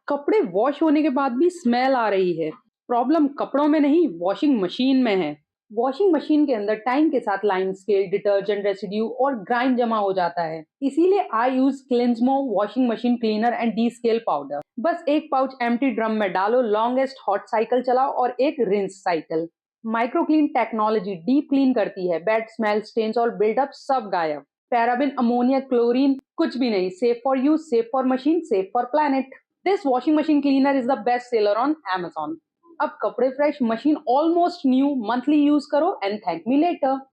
कपड़े वॉश होने के बाद भी स्मेल आ रही है। प्रॉब्लम कपड़ों में नहीं, वॉशिंग मशीन में है। वॉशिंग मशीन के अंदर टाइम के साथ लाइम स्केल, डिटर्जेंट रेसिड्यू और ग्राइंड जमा हो जाता है। इसीलिए आई यूज क्लिंजमो washing machine cleaner and descale powder. बस एक पाउच एम्प्टी ड्रम में डालो, लॉन्गेस्ट हॉट साइकिल चलाओ और एक rinse cycle. Micro clean technology deep clean करती है, बैड स्मेल, स्टेन्स और बिल्डअप सब गायब। पैराबिन, अमोनिया, क्लोरीन कुछ भी नहीं। Safe for use, safe for machine, safe for planet. This washing machine cleaner is the best seller on Amazon. अब कपड़े fresh, machine almost new. Monthly use करो and thank me later.